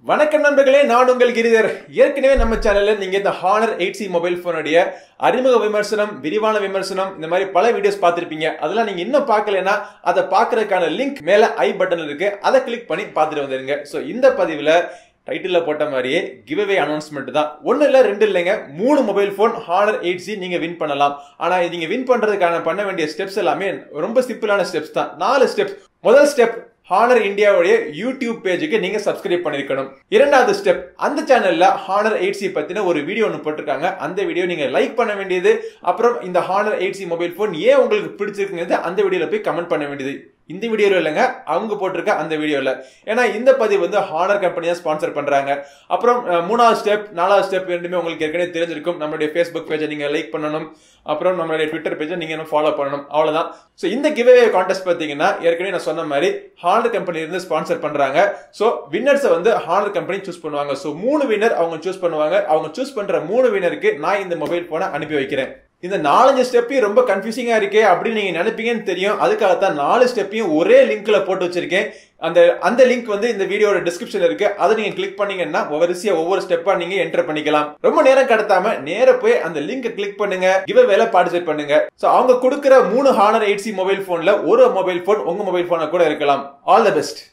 வணக்கம் நண்பர்களே, நான் உங்கள் கிரிதர். ஏற்கனவே நம்ம சேனல்ல நீங்க இந்த Honor 8C மொபைல் போனுடைய அறிமுக விமர்சனம், விரிவான விமர்சனம், இந்த மாதிரி பல வீடியோஸ் பார்த்திருப்பீங்க. அதெல்லாம் நீங்க இன்னும் பார்க்கலனா அதை பார்க்கறதுக்கான லிங்க் மேல ஐ பட்டன்ல இருக்கு. அதை கிளிக் பண்ணி பார்த்துட்டு வந்துருங்க. சோ இந்த பதிவுல டைட்டில்ல போட்ட மாதிரியே கிவ் அவே அனௌன்ஸ்மெண்ட் தான். ஒன்னு இல்ல, ரெண்டு இல்லைங்க, 3 மொபைல் போன் Honor 8C நீங்க வின் பண்ணலாம். ஆனா நீங்க வின் பண்றதுக்கான பண்ண வேண்டிய ஸ்டெப்ஸ் எல்லாமே ரொம்ப சிம்பிளான ஸ்டெப்ஸ் தான். 4 ஸ்டெப்ஸ். முதல் ஸ்டெப், Honor இந்தியாவுடைய யூடியூப் பேஜுக்கு நீங்க சப்ஸ்கிரைப் பண்ணிருக்கணும். இரண்டாவது ஸ்டெப், அந்த சேனல்ல Honor 8C பத்தின ஒரு வீடியோ ஒன்னு போட்டிருக்காங்க. அந்த வீடியோ நீங்க லைக் பண்ண வேண்டியது. அப்புறம் இந்த Honor 8C மொபைல் போன் ஏன் உங்களுக்கு பிடிச்சிருக்குங்கிறது அந்த வீடியோல போய் கமெண்ட் பண்ண வேண்டியது. இந்த வீடியோல இல்லைங்க, அவங்க போட்டிருக்க அந்த வீடியோல. ஏன்னா இந்த பதிவு வந்து Honor கம்பெனி தான் ஸ்பான்சர் பண்றாங்க. அப்புறம் மூணாவது ஸ்டெப், நாலாவது ஸ்டெப் ரெண்டுமே உங்களுக்கு ஏற்கனவே தெரிஞ்சிருக்கும். நம்மளுடைய Facebook பேஜை நீங்க லைக் பண்ணணும். அப்புறம் நம்மளுடைய ட்விட்டர் பேஜை நீங்க ஃபாலோ பண்ணணும். அவ்வளவுதான். சோ இந்த கிவ் அவே கான்டெஸ்ட் பாத்தீங்கன்னா ஏற்கனவே நான் சொன்ன மாதிரி Honor கம்பெனி இருந்து ஸ்பான்சர் பண்றாங்க. சோ வின்னர்ஸ் வந்து Honor கம்பெனி சூஸ் பண்ணுவாங்க. சோ 3 வின்னர் அவங்க சூஸ் பண்ணுவாங்க. அவங்க சூஸ் பண்ற 3 வின்னருக்கு நான் இந்த மொபைல் போனை அனுப்பி வைக்கிறேன். இந்த 4 ஸ்டெப்பையும் ரொம்ப கன்ஃபியூசிங்கா இருக்கே அப்படின்னு நீங்க நினைப்பீங்கன்னு தெரியும். அதுக்காகத்தான் 4 ஸ்டெப்பையும் ஒரே லிங்க்ல போட்டு வச்சிருக்கேன். அந்த லிங்க் வந்து இந்த வீடியோட டிஸ்கிரிப்ஷன்ல இருக்கு. அதை நீங்க கிளிக் பண்ணீங்கன்னா வரிசையா ஒவ்வொரு ஸ்டெப்பா நீங்க என்டர் பண்ணிக்கலாம். ரொம்ப நேரம் கடத்தாம நேர போய் அந்த லிங்கை கிளிக் பண்ணுங்க. கிவ் அவேல பார்ட்டிசிபேட் பண்ணுங்க. சோ அவங்க கொடுக்கிற 3 Honor 8C மொபைல் போன்ல ஒரு மொபைல் போன் உங்க மொபைல் போனா கூட இருக்கலாம். All the best.